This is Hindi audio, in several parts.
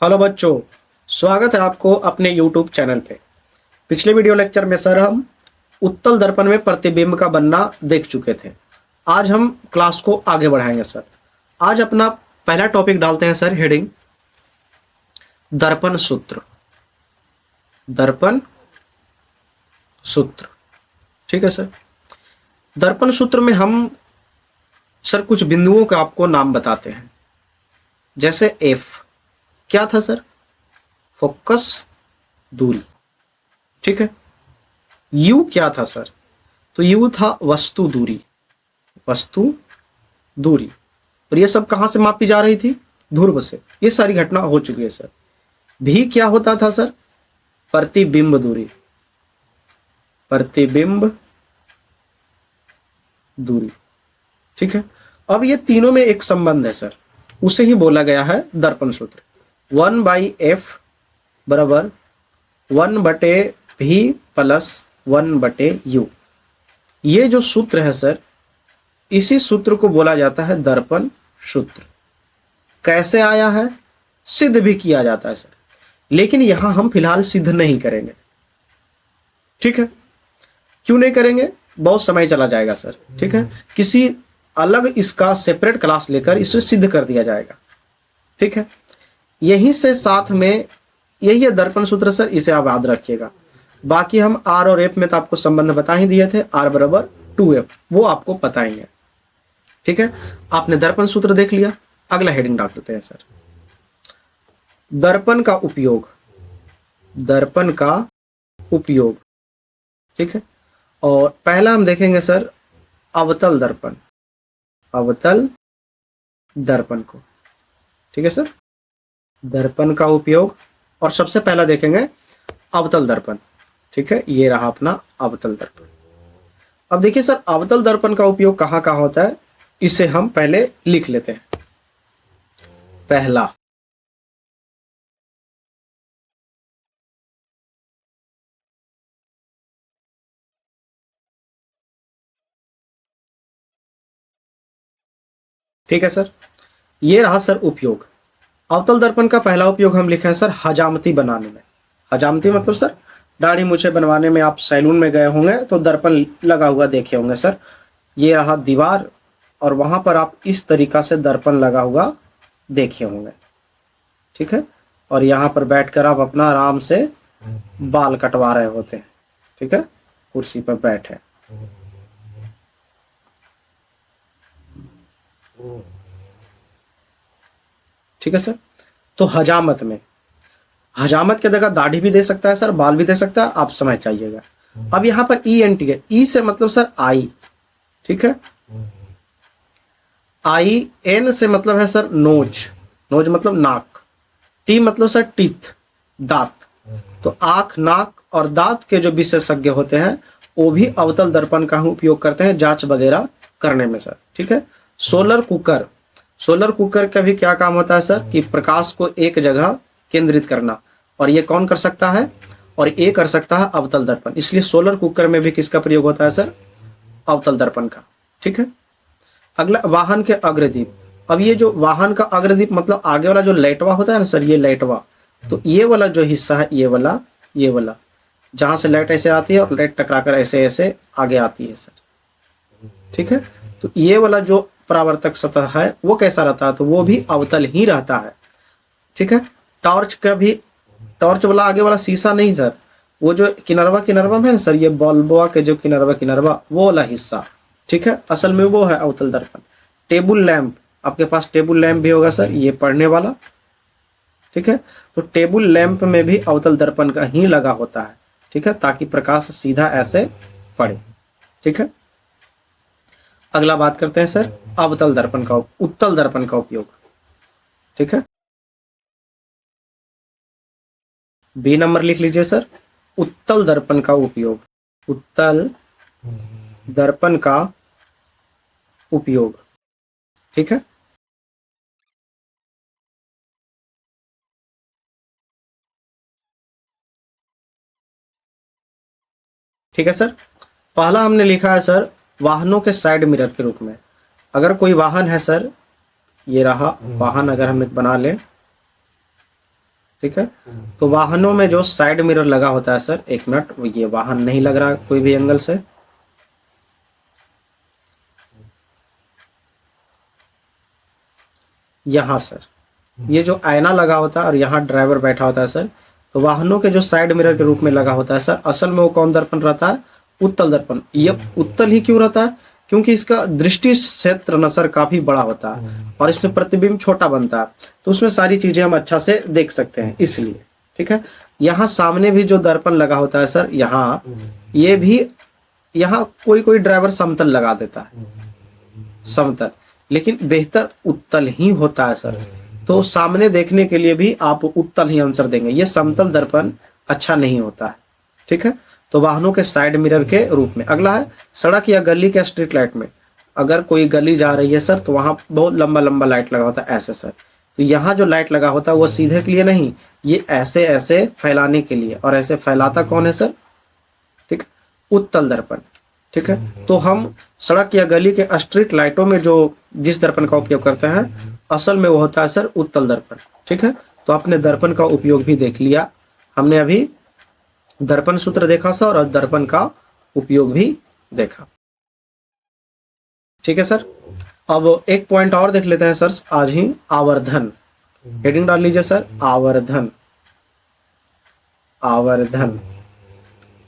हेलो बच्चों, स्वागत है आपको अपने YouTube चैनल पे। पिछले वीडियो लेक्चर में सर हम उत्तल दर्पण में प्रतिबिंब का बनना देख चुके थे। आज हम क्लास को आगे बढ़ाएंगे सर। आज अपना पहला टॉपिक डालते हैं सर, हेडिंग दर्पण सूत्र। दर्पण सूत्र, ठीक है सर। दर्पण सूत्र में हम सर कुछ बिंदुओं का आपको नाम बताते हैं। जैसे F क्या था सर? फोकस दूरी, ठीक है। U क्या था सर? तो U था वस्तु दूरी, वस्तु दूरी। और ये सब कहां से मापी जा रही थी? ध्रुव से। ये सारी घटना हो चुकी है सर। V क्या होता था सर? प्रतिबिंब दूरी, प्रतिबिंब दूरी, ठीक है। अब ये तीनों में एक संबंध है सर, उसे ही बोला गया है दर्पण सूत्र। 1/f बराबर 1/v प्लस 1/u। ये जो सूत्र है सर, इसी सूत्र को बोला जाता है दर्पण सूत्र। कैसे आया है? सिद्ध भी किया जाता है सर, लेकिन यहां हम फिलहाल सिद्ध नहीं करेंगे, ठीक है। क्यों नहीं करेंगे? बहुत समय चला जाएगा सर, ठीक है। किसी अलग इसका सेपरेट क्लास लेकर इसे सिद्ध कर दिया जाएगा, ठीक है। यहीं से साथ में यही है दर्पण सूत्र सर, इसे आप याद रखिएगा। बाकी हम R और F में तो आपको संबंध बता ही दिए थे, R बराबर 2F, वो आपको पता ही है, ठीक है। आपने दर्पण सूत्र देख लिया। अगला हेडिंग डाल देते हैं सर, दर्पण का उपयोग। दर्पण का उपयोग, ठीक है। और पहला हम देखेंगे सर अवतल दर्पण, अवतल दर्पण को, ठीक है सर। दर्पण का उपयोग, और सबसे पहला देखेंगे अवतल दर्पण, ठीक है। ये रहा अपना अवतल दर्पण। अब देखिए सर, अवतल दर्पण का उपयोग कहाँ कहाँ होता है, इसे हम पहले लिख लेते हैं। पहला, ठीक है सर। ये रहा सर उपयोग। अवतल दर्पण का पहला उपयोग हम लिखे हैं सर हजामती बनाने में। हजामती मतलब सर दाढ़ी मूछें बनवाने में आप सैलून में गए होंगे तो दर्पण लगा हुआ देखे होंगे सर। ये रहा दीवार, और वहां पर आप इस तरीका से दर्पण लगा हुआ देखे होंगे, ठीक है। और यहाँ पर बैठकर आप अपना आराम से बाल कटवा रहे होते हैं, ठीक है, कुर्सी पर बैठे। ठीक है सर। तो हजामत में, हजामत की जगह दाढ़ी भी दे सकता है सर, बाल भी दे सकता है, आप समझ जाइएगा। अब यहाँ पर ENT है, ई से मतलब सर आई, ठीक है। IN से मतलब है सर नोज, नोज मतलब नाक। T मतलब सर टीथ, दांत। तो आंख, नाक और दांत के जो विशेषज्ञ होते हैं वो भी अवतल दर्पण का उपयोग करते हैं जांच वगैरह करने में सर, ठीक है। सोलर कुकर, सोलर कुकर का भी क्या काम होता है सर कि प्रकाश को एक जगह केंद्रित करना, और ये कौन कर सकता है? और ये कर सकता है अवतल दर्पण। इसलिए सोलर कुकर में भी किसका प्रयोग होता है सर? अवतल दर्पण का, ठीक है। अगला वाहन के अग्रदीप। अब ये जो वाहन का अग्रदीप मतलब आगे वाला जो लाइटवा होता है ना सर, ये लाइटवा, तो ये वाला जो हिस्सा है, ये वाला जहां से लाइट ऐसे आती है और लाइट टकराकर ऐसे ऐसे आगे आती है सर, ठीक है। तो ये वाला जो परावर्तक सतह है वो कैसा रहता है? तो वो भी अवतल ही रहता है, ठीक है। टॉर्च का भी, टॉर्च वाला आगे वाला शीशा नहीं सर, वो जो किनरवा है ना सर, ये बल्बवा के जो किनरवा वो वाला हिस्सा, ठीक है, असल में वो है अवतल दर्पण। टेबल लैंप, आपके पास टेबल लैंप भी होगा सर, ये पढ़ने वाला, ठीक है। तो टेबल लैंप में भी अवतल दर्पण का ही लगा होता है, ठीक है, ताकि प्रकाश सीधा ऐसे पड़े, ठीक है। अगला बात करते हैं सर अवतल दर्पण का, उत्तल दर्पण का उपयोग, ठीक है। B नंबर लिख लीजिए सर, उत्तल दर्पण का उपयोग, उत्तल दर्पण का उपयोग, ठीक है। ठीक है सर। पहला हमने लिखा है सर वाहनों के साइड मिरर के रूप में। अगर कोई वाहन है सर, ये रहा वाहन, अगर हम बना लें, ठीक है। तो वाहनों में जो साइड मिरर लगा होता है सर, एक मिनट, ये वाहन नहीं लग रहा कोई भी एंगल से, यहाँ सर ये जो आईना लगा होता है और यहाँ ड्राइवर बैठा होता है सर, तो वाहनों के जो साइड मिरर के रूप में लगा होता है सर, असल में वो कौन दर्पण रहता है? उत्तल दर्पण। ये उत्तल ही क्यों रहता है? क्योंकि इसका दृष्टि क्षेत्र न सर काफी बड़ा होता है और इसमें प्रतिबिंब छोटा बनता है, तो उसमें सारी चीजें हम अच्छा से देख सकते हैं, इसलिए। ठीक है। यहाँ सामने भी जो दर्पण लगा होता है सर, यहाँ ये भी, यहाँ कोई कोई ड्राइवर समतल लगा देता है, समतल, लेकिन बेहतर उत्तल ही होता है सर। तो सामने देखने के लिए भी आप उत्तल ही आंसर देंगे, ये समतल दर्पण अच्छा नहीं होता है। ठीक है। तो वाहनों के साइड मिरर के रूप में। अगला है सड़क या गली के स्ट्रीट लाइट में। अगर कोई गली जा रही है सर, तो वहां बहुत लंबा लंबा लाइट लगा होता है, ऐसे सर। तो यहाँ जो लाइट लगा होता है वो सीधे के लिए नहीं, ये ऐसे ऐसे फैलाने के लिए, और ऐसे फैलाता कौन है सर? ठीक, उत्तल दर्पण। ठीक है। तो हम सड़क या गली के स्ट्रीट लाइटों में जो जिस दर्पण का उपयोग करते हैं, असल में वो होता है सर उत्तल दर्पण। ठीक है। तो आपने दर्पण का उपयोग भी देख लिया, हमने अभी दर्पण सूत्र देखा सर और दर्पण का उपयोग भी देखा। ठीक है सर। अब एक पॉइंट और देख लेते हैं सर आज ही, आवर्धन। हेडिंग डाल लीजिए सर, आवर्धन। आवर्धन।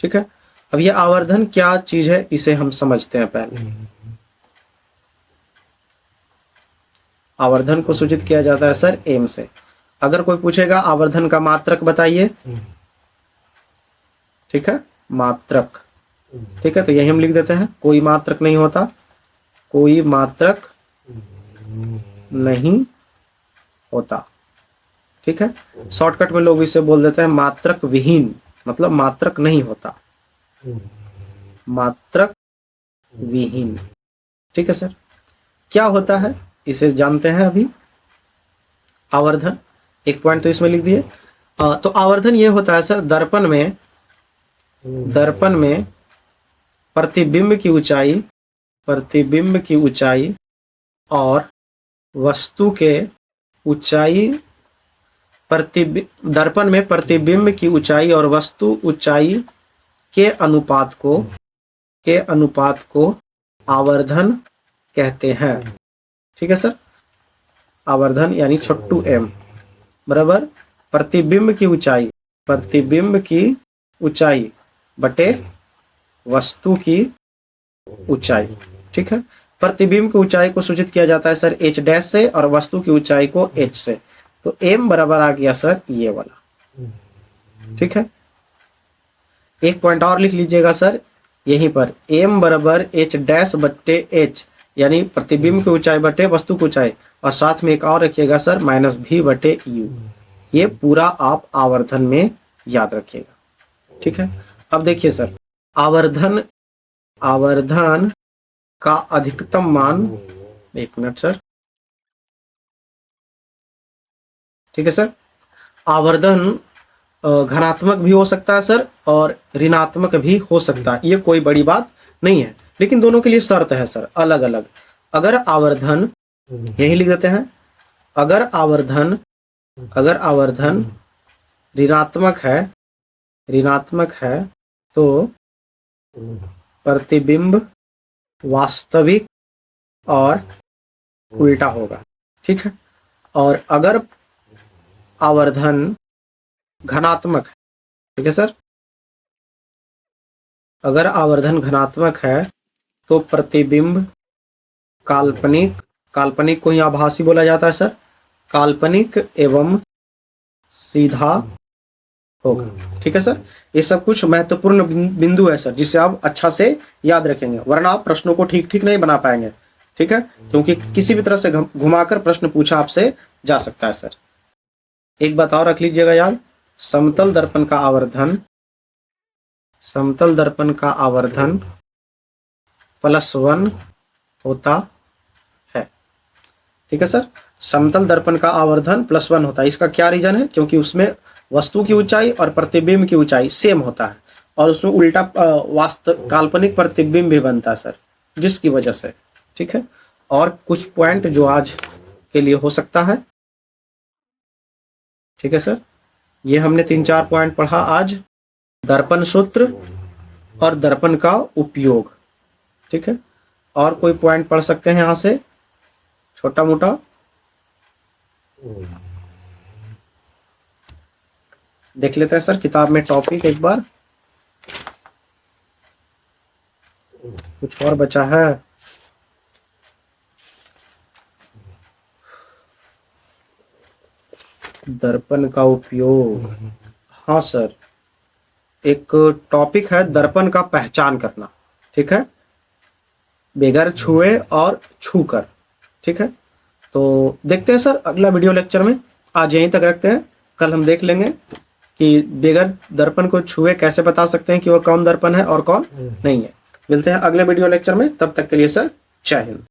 ठीक है। अब ये आवर्धन क्या चीज है, इसे हम समझते हैं पहले। आवर्धन को सूचित किया जाता है सर एम से। अगर कोई पूछेगा आवर्धन का मात्रक बताइए, ठीक है, मात्रक। ठीक है। तो यही हम लिख देते हैं, कोई मात्रक नहीं होता, कोई मात्रक नहीं होता। ठीक है। शॉर्टकट में लोग इसे बोल देते हैं मात्रक विहीन, मतलब मात्रक नहीं होता, मात्रक विहीन। ठीक है सर। क्या होता है इसे जानते हैं अभी। आवर्धन, एक पॉइंट तो इसमें लिख दिए। तो आवर्धन ये होता है सर, दर्पण में प्रतिबिंब की ऊंचाई और वस्तु के ऊंचाई, दर्पण में प्रतिबिंब की ऊंचाई और वस्तु ऊंचाई के अनुपात को आवर्धन कहते हैं। ठीक है सर। आवर्धन यानी छोटू एम बराबर प्रतिबिंब की ऊंचाई बटे वस्तु की ऊंचाई। ठीक है। प्रतिबिंब की ऊंचाई को सूचित किया जाता है सर एच डैश से और वस्तु की ऊंचाई को एच से। तो एम बराबर आ गया सर ये वाला। ठीक है। एक पॉइंट और लिख लीजिएगा सर यहीं पर, एम बराबर एच डैश बट्टे एच, यानी प्रतिबिंब की ऊंचाई बटे वस्तु की ऊंचाई, और साथ में एक और रखिएगा सर माइनस भी बटे यू। ये पूरा आप आवर्धन में याद रखिएगा। ठीक है। अब देखिए सर, आवर्धन का अधिकतम मान, एक मिनट सर। ठीक है सर। आवर्धन धनात्मक भी हो सकता है सर और ऋणात्मक भी हो सकता है, ये कोई बड़ी बात नहीं है, लेकिन दोनों के लिए शर्त है सर अलग अलग। अगर आवर्धन, यही लिख देते हैं, अगर आवर्धन ऋणात्मक है तो प्रतिबिंब वास्तविक और उल्टा होगा। ठीक है। और अगर आवर्धन घनात्मक है, ठीक है सर, अगर आवर्धन घनात्मक है तो प्रतिबिंब काल्पनिक को ही आभासी बोला जाता है सर, काल्पनिक एवं सीधा होगा। ठीक है सर। ये सब कुछ महत्वपूर्ण बिंदु है सर, जिसे आप अच्छा से याद रखेंगे, वरना आप प्रश्नों को ठीक नहीं बना पाएंगे। ठीक है। क्योंकि किसी भी तरह से घुमाकर प्रश्न पूछा आपसे जा सकता है सर। एक बात और रख लीजिएगा याद, समतल दर्पण का आवर्धन +1 होता है। ठीक है सर। समतल दर्पण का आवर्धन +1 होता है। इसका क्या रीजन है? क्योंकि उसमें वस्तु की ऊंचाई और प्रतिबिंब की ऊंचाई सेम होता है, और उसमें उल्टा काल्पनिक प्रतिबिंब भी बनता है सर, जिसकी वजह से। ठीक है। और कुछ पॉइंट जो आज के लिए हो सकता है। ठीक है सर। ये हमने 3-4 पॉइंट पढ़ा आज। दर्पण सूत्र और दर्पण का उपयोग, ठीक है। और कोई पॉइंट पढ़ सकते हैं यहाँ से छोटा मोटा? देख लेते हैं सर किताब में टॉपिक एक बार, कुछ और बचा है? दर्पण का उपयोग, हाँ सर, एक टॉपिक है दर्पण का पहचान करना, ठीक है, बगैर छुए और छूकर, ठीक है। तो देखते हैं सर अगला वीडियो लेक्चर में। आज यहीं तक रखते हैं, कल हम देख लेंगे कि बगैर दर्पण को छुए कैसे बता सकते हैं कि वह कौन दर्पण है और कौन नहीं है। मिलते हैं अगले वीडियो लेक्चर में, तब तक के लिए सर जय हिंद।